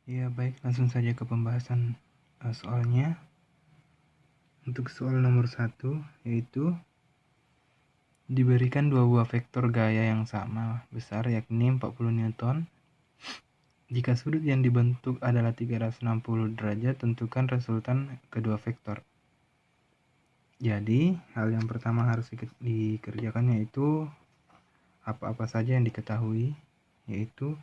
Ya baik, langsung saja ke pembahasan soalnya. Untuk soal nomor 1, yaitu diberikan dua buah vektor gaya yang sama besar, yakni 40 Newton. Jika sudut yang dibentuk adalah 360 derajat, tentukan resultan kedua vektor. Jadi, hal yang pertama harus dikerjakan yaitu apa-apa saja yang diketahui, yaitu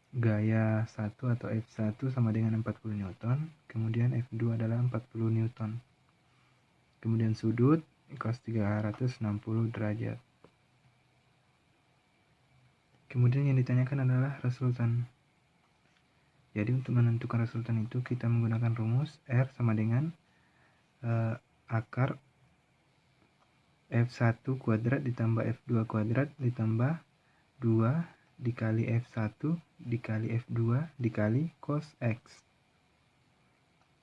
gaya 1 atau F1 sama dengan 40 Newton, kemudian F2 adalah 40 Newton. Kemudian sudut cos 360 derajat. Kemudian yang ditanyakan adalah resultan. Jadi untuk menentukan resultan itu kita menggunakan rumus R sama dengan akar F1 kuadrat ditambah F2 kuadrat ditambah 2 dikali F1 dikali F2 dikali cos X.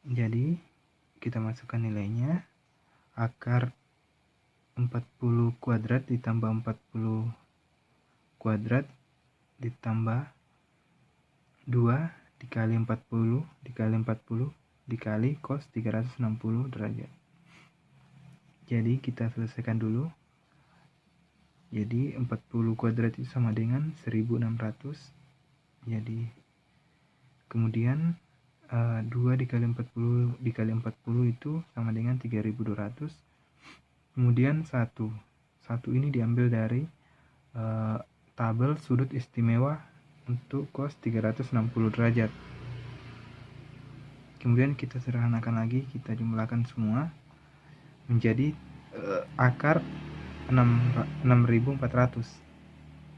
Jadi kita masukkan nilainya, akar 40 kuadrat ditambah 40 kuadrat ditambah 2 dikali 40 dikali 40 dikali cos 360 derajat. Jadi kita selesaikan dulu. Jadi 40 kuadrat itu sama dengan 1600. Jadi kemudian 2 dikali 40 dikali 40 itu sama dengan 3200. Kemudian 1 ini diambil dari tabel sudut istimewa untuk cos 360 derajat. Kemudian kita sederhanakan lagi, kita jumlahkan semua menjadi akar 6400.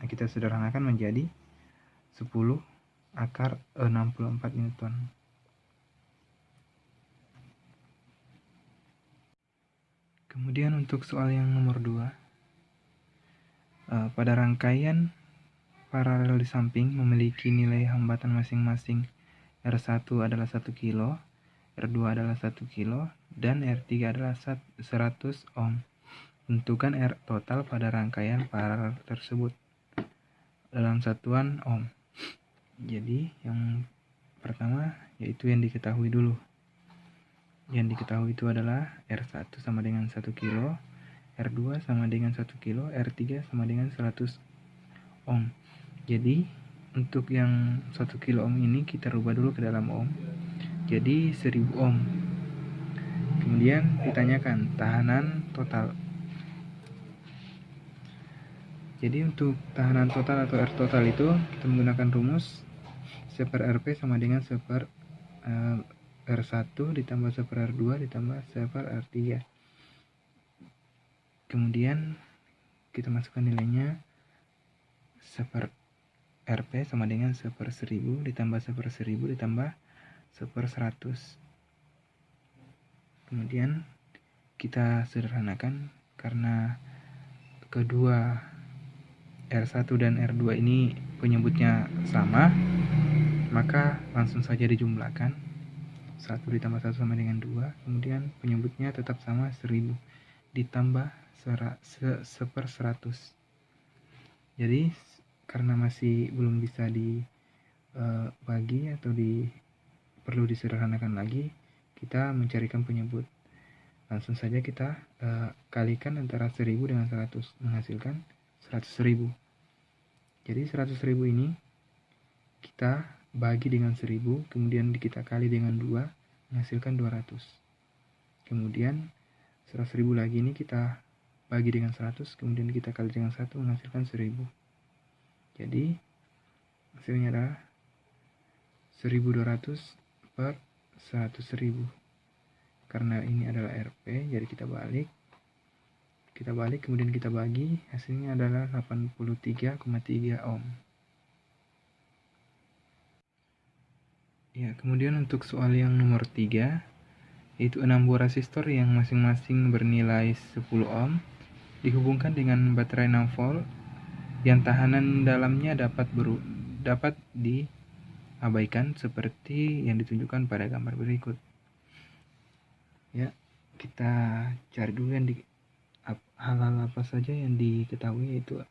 Nah, kita sederhanakan menjadi 10 akar 64 Newton. Kemudian untuk soal yang nomor 2, pada rangkaian paralel di samping memiliki nilai hambatan masing-masing R1 adalah 1 kilo, R2 adalah 1 kilo, dan R3 adalah 100 ohm. Tentukan R total pada rangkaian paralel tersebut dalam satuan ohm. Jadi yang pertama yaitu yang diketahui dulu. Yang diketahui itu adalah R1 sama dengan 1 kilo, R2 sama dengan 1 kilo, R3 sama dengan 100 ohm. Jadi untuk yang 1 kilo ohm ini kita rubah dulu ke dalam ohm. Jadi 1000 ohm. Kemudian ditanyakan tahanan total. Jadi untuk tahanan total atau R total itu kita menggunakan rumus 1/Rp sama dengan 1/R1 ditambah 1/R2 ditambah 1/R3. Kemudian kita masukkan nilainya 1/Rp sama dengan 1/1000 ditambah 1/1000 ditambah 1/100. Kemudian kita sederhanakan karena kedua R1 dan R2 ini penyebutnya sama, maka langsung saja dijumlahkan. 1 ditambah 1 sama dengan 2, kemudian penyebutnya tetap sama, 1000 ditambah 1/100. Jadi karena masih belum bisa dibagi atau perlu disederhanakan lagi, kita mencarikan penyebut. Langsung saja kita kalikan antara 1000 dengan 100 menghasilkan 100.000. Jadi 100.000 ini kita bagi dengan 1000, kemudian kita kali dengan 2 menghasilkan 200. Kemudian 100.000 lagi ini kita bagi dengan 100, kemudian kita kali dengan 1 menghasilkan 1000. Jadi hasilnya adalah 1200 per 100.000. Karena ini adalah Rp, jadi kita balik kemudian kita bagi, hasilnya adalah 83,3 ohm. Ya, kemudian untuk soal yang nomor 3, yaitu 6 buah resistor yang masing-masing bernilai 10 ohm dihubungkan dengan baterai 6 volt yang tahanan dalamnya dapat diabaikan seperti yang ditunjukkan pada gambar berikut. Ya, kita cari dulu yang hal-hal apa saja yang diketahui, yaitu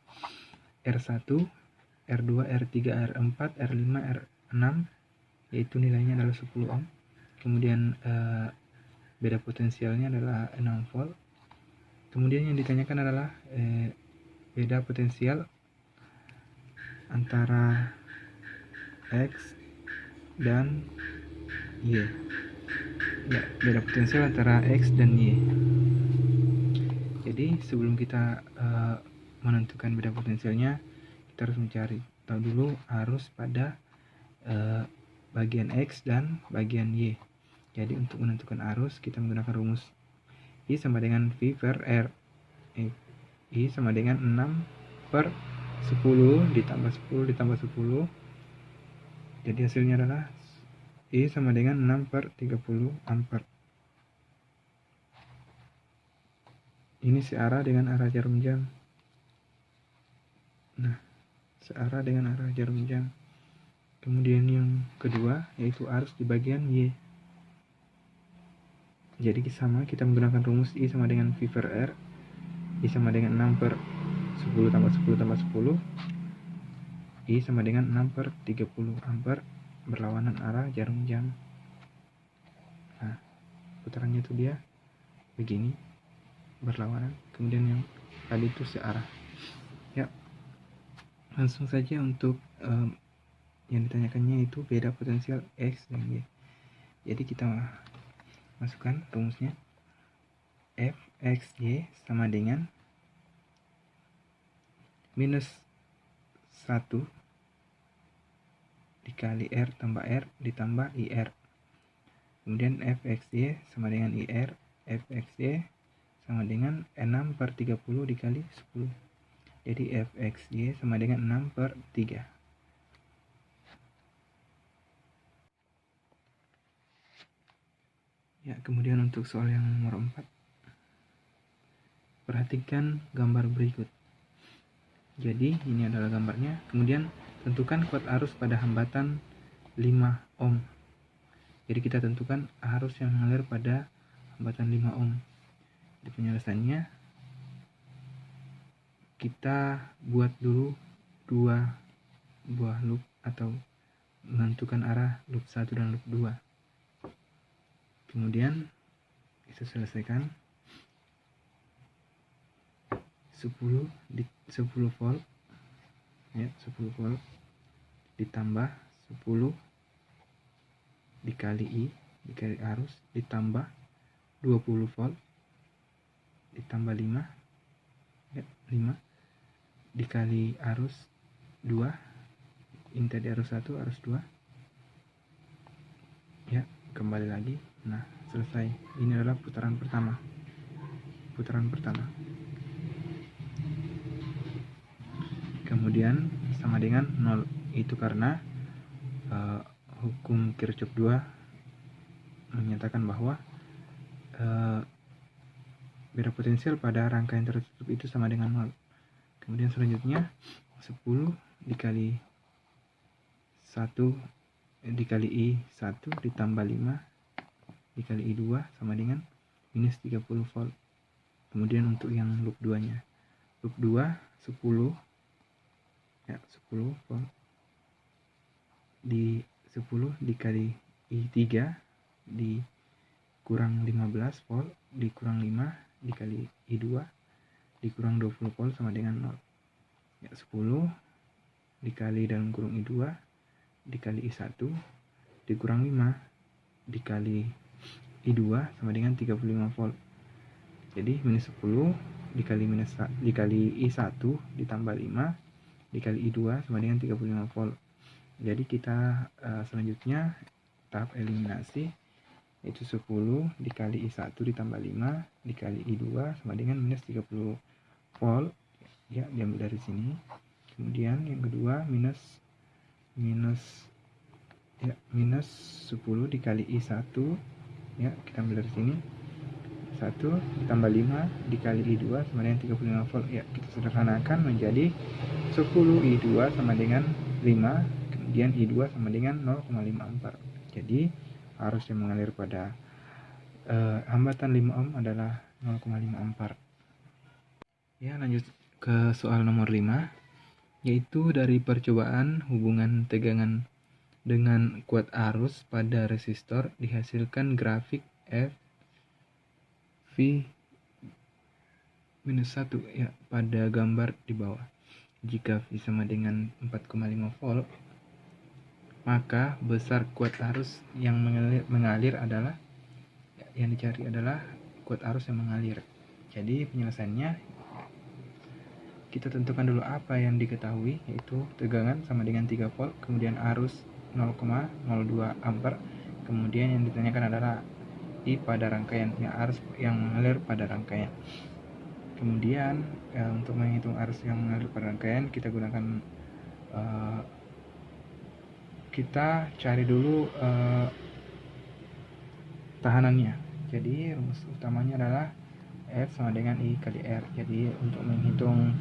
R1, R2, R3, R4, R5, R6, yaitu nilainya adalah 10 ohm. Kemudian beda potensialnya adalah 6 volt. Kemudian yang ditanyakan adalah beda potensial antara X dan Y. Ya, beda potensial antara X dan Y. Jadi sebelum kita menentukan beda potensialnya, kita harus mencari tahu dulu arus pada bagian X dan bagian Y. Jadi untuk menentukan arus kita menggunakan rumus I sama dengan V per R. I sama dengan 6 per 10 ditambah 10 ditambah 10. Jadi hasilnya adalah I sama dengan 6 per 30 ampere. Ini searah dengan arah jarum jam. Nah, searah dengan arah jarum jam. Kemudian yang kedua yaitu arus di bagian Y. Jadi sama, kita menggunakan rumus I sama dengan V per R. I sama dengan 6 per 10 tambah 10 tambah 10. I sama dengan 6 per 30 ampere berlawanan arah jarum jam. Nah, putarannya itu dia begini, berlawanan. Kemudian yang tadi itu searah. Ya, langsung saja untuk yang ditanyakannya itu beda potensial X dan Y. Jadi kita masukkan rumusnya. Fxy sama dengan minus 1 dikali R tambah R ditambah IR. Kemudian Fxy sama dengan IR. Fxy sama dengan 6 per 30 dikali 10. Jadi Fxy sama dengan 6 per 3. Ya, kemudian untuk soal yang nomor 4. Perhatikan gambar berikut. Jadi ini adalah gambarnya. Kemudian tentukan kuat arus pada hambatan 5 ohm. Jadi kita tentukan arus yang mengalir pada hambatan 5 ohm. Di penjelasannya kita buat dulu 2 buah loop atau menentukan arah loop 1 dan loop 2. Kemudian kita selesaikan 10 volt ya, 10 volt ditambah 10 dikali I dikali arus ditambah 20 volt ditambah 5 ya, 5 dikali arus 2. Ini tadi arus 1, arus 2 ya, kembali lagi. Nah, selesai. Ini adalah putaran pertama. Kemudian sama dengan 0. Itu karena hukum Kirchhoff 2 menyatakan bahwa beda potensial pada rangkaian tertutup itu sama dengan 0. Kemudian selanjutnya 10 dikali 1 dikali I1 ditambah 5 dikali I2 sama dengan minus 30 volt. Kemudian untuk yang loop 2 nya, loop 2 10 ya, 10 volt di 10 dikali I3 dikurang 15 volt dikurang 5 dikali I2 dikurang 20 volt sama dengan 0 ya, 10 dikali dalam kurung I2 dikali I1 dikurang 5 dikali I2 sama dengan 35 volt. Jadi minus 10 dikali I1 ditambah 5 dikali I2 sama dengan 35 volt. Jadi kita selanjutnya tahap eliminasi, yaitu 10 dikali I1 ditambah 5 dikali I2 sama dengan minus 30 volt ya, diambil dari sini. Kemudian yang kedua minus 10 dikali I1 ya, kita ambil dari sini. 1 ditambah 5 dikali I2 sama dengan 35 volt ya, kita sederhanakan menjadi 10 I2 sama dengan 5, kemudian I2 sama dengan 0,5 ampere. Jadi arus yang mengalir pada hambatan 5 ohm adalah 0,5 ampere. Ya, lanjut ke soal nomor 5, yaitu dari percobaan hubungan tegangan Dengan kuat arus pada resistor dihasilkan grafik F V minus 1 ya pada gambar di bawah. Jika V sama dengan 4,5 volt, maka besar kuat arus yang mengalir adalah yang dicari adalah kuat arus yang mengalir. Jadi penyelesaiannya kita tentukan dulu apa yang diketahui, yaitu tegangan sama dengan 3 volt, kemudian arus 0,02 ampere, kemudian yang ditanyakan adalah I pada rangkaian, ya arus yang mengalir pada rangkaian. Kemudian untuk menghitung arus yang mengalir pada rangkaian, kita gunakan kita cari dulu tahanannya. Jadi rumus utamanya adalah F sama dengan I kali R. Jadi untuk menghitung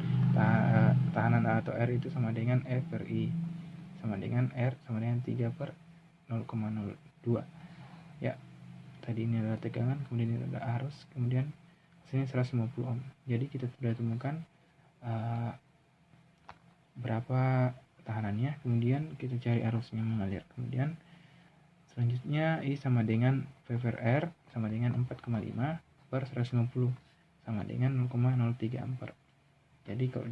tahanan atau R itu sama dengan F per I, sama dengan R sama dengan 3 per 0,02. Ya, tadi ini adalah tegangan, kemudian ini adalah arus, kemudian sini 150 ohm. Jadi kita sudah temukan berapa tahanannya, kemudian kita cari arusnya mengalir. Kemudian selanjutnya I sama dengan V per R sama dengan 4,5 per 150 sama dengan 0,03 ampere. Jadi kalau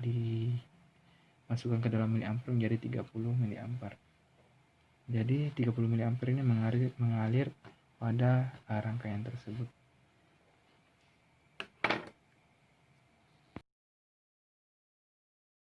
dimasukkan ke dalam miliampere menjadi 30 miliampere. Jadi 30 miliampere ini mengalir pada rangkaian tersebut.